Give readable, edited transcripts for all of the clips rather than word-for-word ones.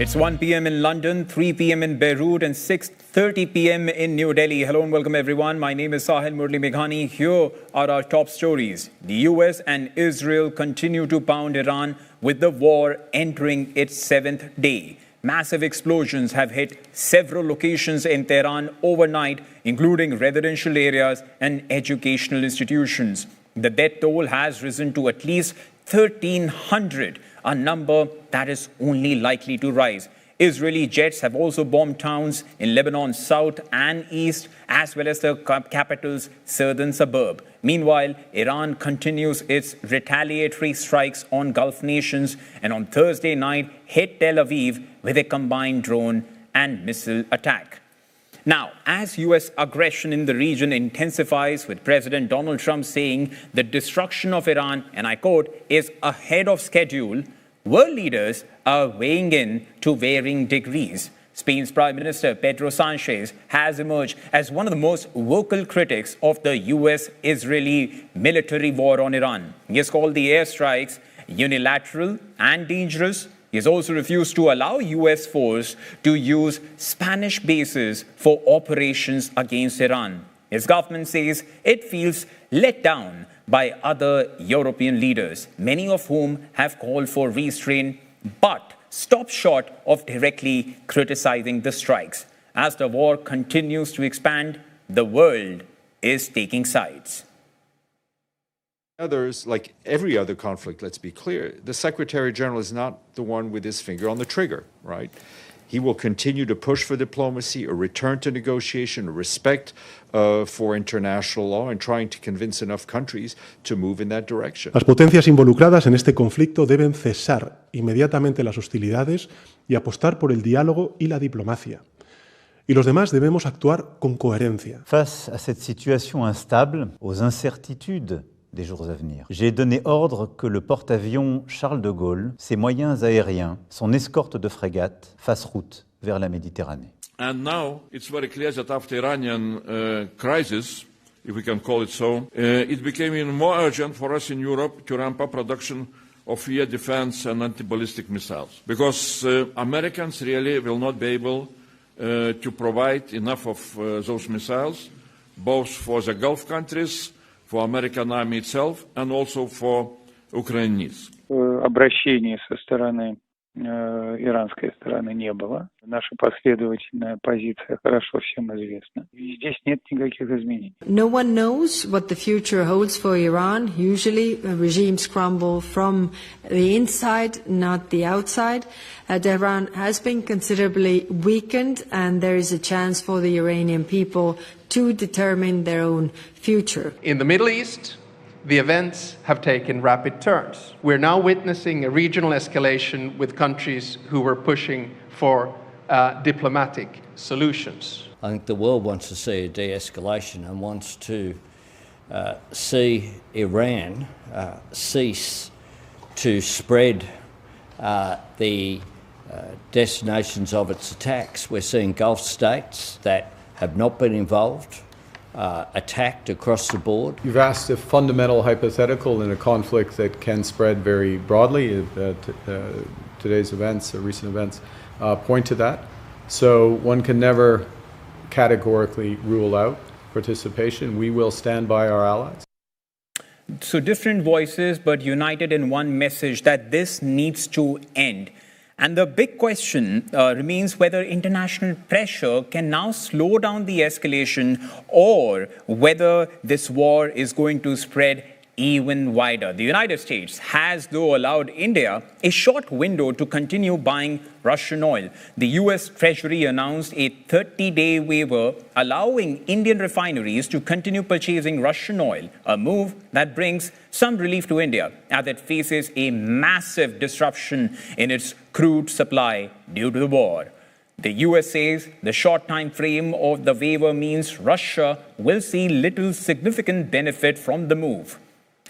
It's 1 p.m. in London, 3 p.m. in Beirut, and 6:30 p.m. in New Delhi. Hello and welcome, everyone. My name is Saahil Murli Menghani. Here are our top stories. The US and Israel continue to pound Iran with the war entering its 7th day. Massive explosions have hit several locations in Tehran overnight, including residential areas and educational institutions. The death toll has risen to at least 1,300, a number that is only likely to rise. Israeli jets have also bombed towns in Lebanon's south and east, as well as the capital's southern suburb. Meanwhile, Iran continues its retaliatory strikes on Gulf nations and on Thursday night hit Tel Aviv with a combined drone and missile attack. Now, as U.S. aggression in the region intensifies, with President Donald Trump saying the destruction of Iran, and I quote, is ahead of schedule, world leaders are weighing in to varying degrees. Spain's Prime Minister Pedro Sánchez has emerged as one of the most vocal critics of the U.S.-Israeli military war on Iran. He has called the airstrikes unilateral and dangerous. He has also refused to allow U.S. force to use Spanish bases for operations against Iran. His government says it feels let down by other European leaders, many of whom have called for restraint, but stop short of directly criticizing the strikes. As the war continues to expand, the world is taking sides. Others, like every other conflict, let's be clear, the Secretary General is not the one with his finger on the trigger, right? He will continue to push for diplomacy, a return to negotiation, a respect for international law, and trying to convince enough countries to move in that direction. Las potencias involucradas en este conflicto deben cesar inmediatamente las hostilidades y apostar por el diálogo y la diplomacia. Y los demás debemos actuar con coherencia. Face à cette situation instable, aux incertitudes des jours à venir, j'ai donné ordre que le porte-avions Charles de Gaulle, ses moyens aériens, son escorte de frégates fassent route vers la Méditerranée. And now it's very clear that after Iranian crisis, if we can call it so, it became even more urgent for us in Europe to ramp up production of air defense and anti-ballistic missiles, because Americans really will not be able to provide enough of those missiles, both for the Gulf countries, for American army itself, and also for Ukrainian needs. Обращений со стороны иранской стороны не было. Наша последовательная позиция хорошо всем известна. И здесь нет никаких изменений. No one knows what the future holds for Iran. Usually, regimes crumble from the inside, not the outside. Tehran has been considerably weakened, and there is a chance for the Iranian people to determine their own future. In the Middle East, the events have taken rapid turns. We're now witnessing a regional escalation with countries who were pushing for diplomatic solutions. I think the world wants to see a de-escalation and wants to see Iran cease to spread the destinations of its attacks. We're seeing Gulf states that have not been involved attacked across the board. You've asked a fundamental hypothetical in a conflict that can spread very broadly. Today's events, recent events, point to that. So one can never categorically rule out participation. We will stand by our allies. So different voices, but united in one message that this needs to end. And the big question remains whether international pressure can now slow down the escalation, or whether this war is going to spread even wider. The United States has, though, allowed India a short window to continue buying Russian oil. The U.S. Treasury announced a 30-day waiver allowing Indian refineries to continue purchasing Russian oil, a move that brings some relief to India as it faces a massive disruption in its crude supply due to the war. The U.S. says the short time frame of the waiver means Russia will see little significant benefit from the move.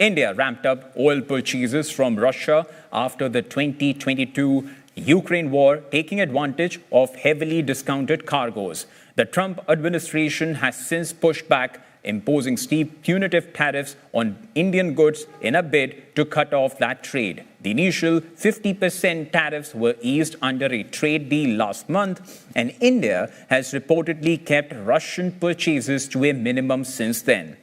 India ramped up oil purchases from Russia after the 2022 Ukraine war, taking advantage of heavily discounted cargoes. The Trump administration has since pushed back, imposing steep punitive tariffs on Indian goods in a bid to cut off that trade. The initial 50% tariffs were eased under a trade deal last month, and India has reportedly kept Russian purchases to a minimum since then.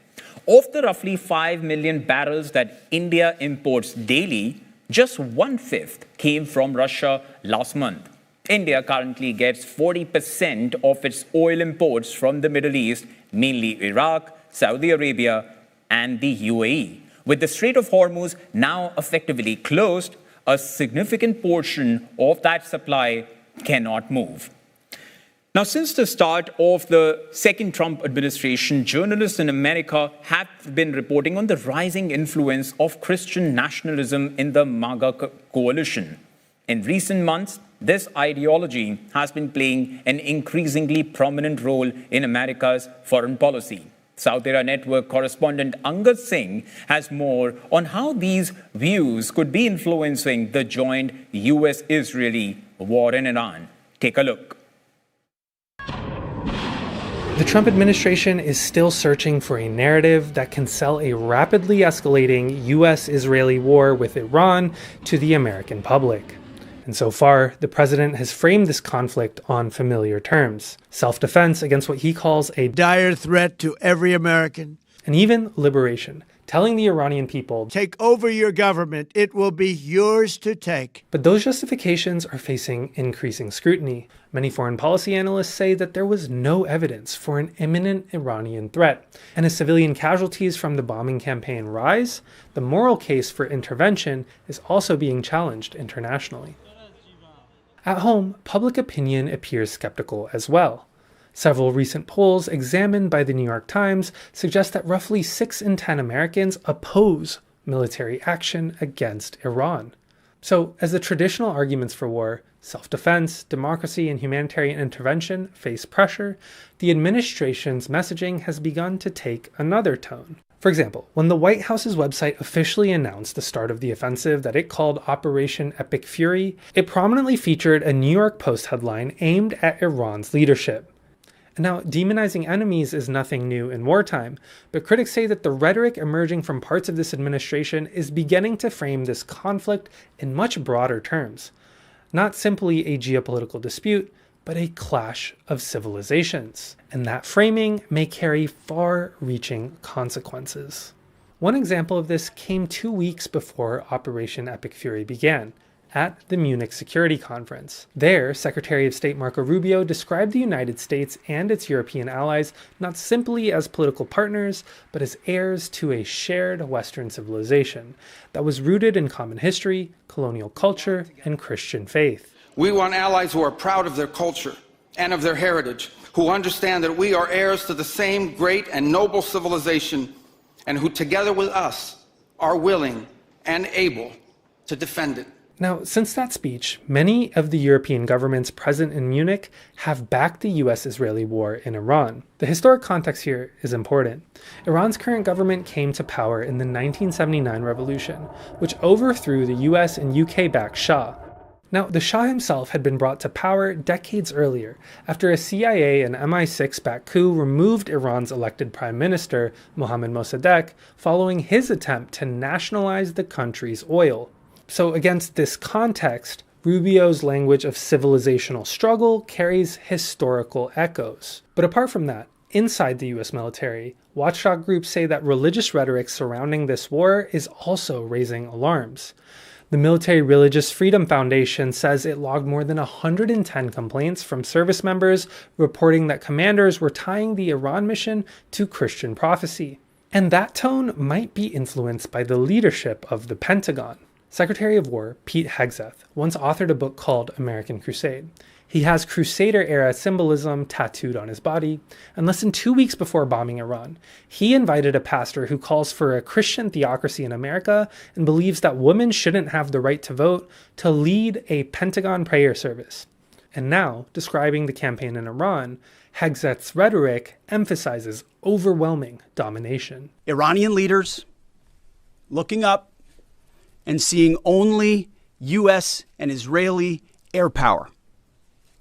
Of the roughly 5 million barrels that India imports daily, just 1/5 came from Russia last month. India currently gets 40% of its oil imports from the Middle East, mainly Iraq, Saudi Arabia, and the UAE. With the Strait of Hormuz now effectively closed, a significant portion of that supply cannot move. Now, since the start of the second Trump administration, journalists in America have been reporting on the rising influence of Christian nationalism in the MAGA coalition. In recent months, this ideology has been playing an increasingly prominent role in America's foreign policy. South Asia Network correspondent Angad Singh has more on how these views could be influencing the joint US-Israeli war in Iran. Take a look. The Trump administration is still searching for a narrative that can sell a rapidly escalating US-Israeli war with Iran to the American public. And so far, the president has framed this conflict on familiar terms: self-defense against what he calls a dire threat to every American, and even liberation, telling the Iranian people, take over your government, it will be yours to take. But those justifications are facing increasing scrutiny. Many foreign policy analysts say that there was no evidence for an imminent Iranian threat. And as civilian casualties from the bombing campaign rise, the moral case for intervention is also being challenged internationally. At home, public opinion appears skeptical as well. Several recent polls examined by the New York Times suggest that roughly 6 in 10 Americans oppose military action against Iran. So, as the traditional arguments for war, self-defense, democracy, and humanitarian intervention face pressure, the administration's messaging has begun to take another tone. For example, when the White House's website officially announced the start of the offensive that it called Operation Epic Fury, it prominently featured a New York Post headline aimed at Iran's leadership. And now, demonizing enemies is nothing new in wartime, but critics say that the rhetoric emerging from parts of this administration is beginning to frame this conflict in much broader terms. Not simply a geopolitical dispute, but a clash of civilizations. And that framing may carry far-reaching consequences. One example of this came 2 weeks before Operation Epic Fury began, at the Munich Security Conference. There, Secretary of State Marco Rubio described the United States and its European allies not simply as political partners, but as heirs to a shared Western civilization that was rooted in common history, colonial culture, and Christian faith. We want allies who are proud of their culture and of their heritage, who understand that we are heirs to the same great and noble civilization, and who together with us are willing and able to defend it. Now, since that speech, many of the European governments present in Munich have backed the US-Israeli war in Iran. The historic context here is important. Iran's current government came to power in the 1979 revolution, which overthrew the US and UK-backed Shah. Now, the Shah himself had been brought to power decades earlier, after a CIA and MI6-backed coup removed Iran's elected prime minister, Mohammad Mossadegh, following his attempt to nationalize the country's oil. So against this context, Rubio's language of civilizational struggle carries historical echoes. But apart from that, inside the US military, watchdog groups say that religious rhetoric surrounding this war is also raising alarms. The Military Religious Freedom Foundation says it logged more than 110 complaints from service members reporting that commanders were tying the Iran mission to Christian prophecy. And that tone might be influenced by the leadership of the Pentagon. Secretary of War Pete Hegseth once authored a book called American Crusade. He has Crusader-era symbolism tattooed on his body, and less than 2 weeks before bombing Iran, he invited a pastor who calls for a Christian theocracy in America and believes that women shouldn't have the right to vote to lead a Pentagon prayer service. And now, describing the campaign in Iran, Hegseth's rhetoric emphasizes overwhelming domination. Iranian leaders looking up and seeing only U.S. and Israeli air power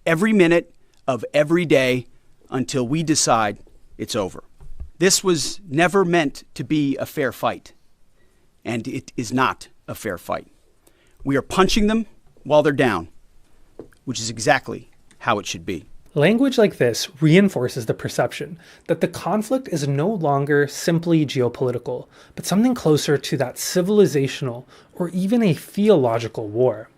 every minute of every day until we decide it's over. This was never meant to be a fair fight, and it is not a fair fight. We are punching them while they're down, which is exactly how it should be. Language like this reinforces the perception that the conflict is no longer simply geopolitical, but something closer to that civilizational or even a theological war.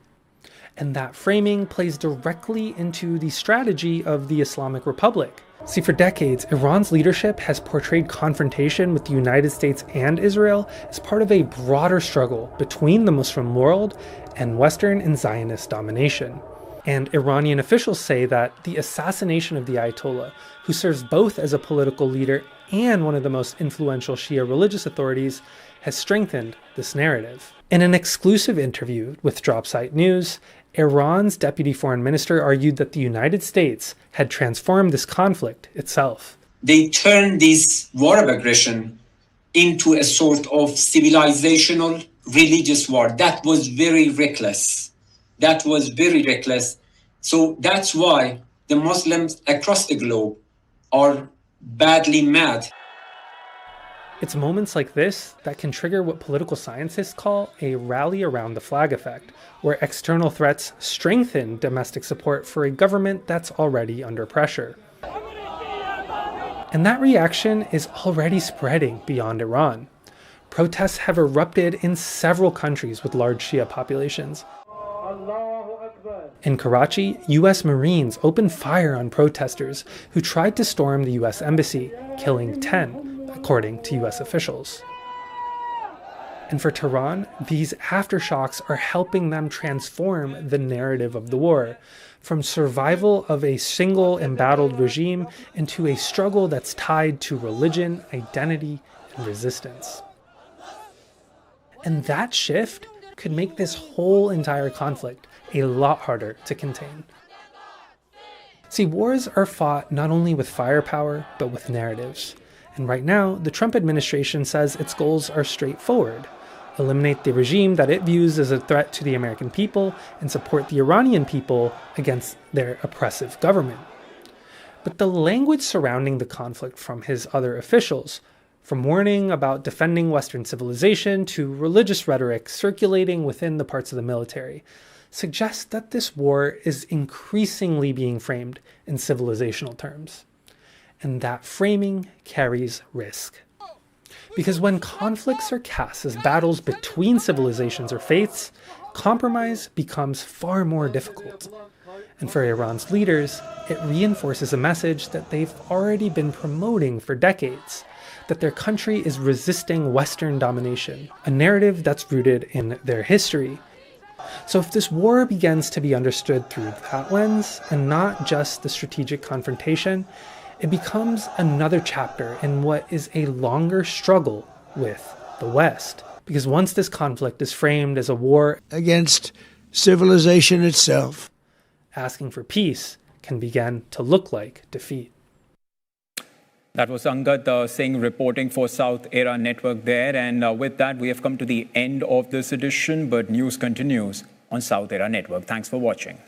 And that framing plays directly into the strategy of the Islamic Republic. See, for decades, Iran's leadership has portrayed confrontation with the United States and Israel as part of a broader struggle between the Muslim world and Western and Zionist domination. And Iranian officials say that the assassination of the Ayatollah, who serves both as a political leader and one of the most influential Shia religious authorities, has strengthened this narrative. In an exclusive interview with Dropsite News, Iran's deputy foreign minister argued that the United States had transformed this conflict itself. They turned this war of aggression into a sort of civilizational religious war. That was very reckless. So that's why the Muslims across the globe are badly mad. It's moments like this that can trigger what political scientists call a rally around the flag effect, where external threats strengthen domestic support for a government that's already under pressure. And that reaction is already spreading beyond Iran. Protests have erupted in several countries with large Shia populations. In Karachi, U.S. Marines opened fire on protesters who tried to storm the U.S. embassy, killing 10, according to U.S. officials. And for Tehran, these aftershocks are helping them transform the narrative of the war, from survival of a single embattled regime into a struggle that's tied to religion, identity, and resistance. And that shift could make this whole entire conflict a lot harder to contain. See, wars are fought not only with firepower, but with narratives. And right now, the Trump administration says its goals are straightforward: eliminate the regime that it views as a threat to the American people and support the Iranian people against their oppressive government. But the language surrounding the conflict from his other officials, from warning about defending Western civilization to religious rhetoric circulating within the parts of the military, suggests that this war is increasingly being framed in civilizational terms. And that framing carries risk. Because when conflicts are cast as battles between civilizations or faiths, compromise becomes far more difficult. And for Iran's leaders, it reinforces a message that they've already been promoting for decades, that their country is resisting Western domination, a narrative that's rooted in their history. So if this war begins to be understood through that lens, and not just the strategic confrontation, it becomes another chapter in what is a longer struggle with the West. Because once this conflict is framed as a war against civilization itself, asking for peace can begin to look like defeat. That was Angad Singh reporting for South Era Network there. And with that, we have come to the end of this edition, but news continues on South Era Network. Thanks for watching.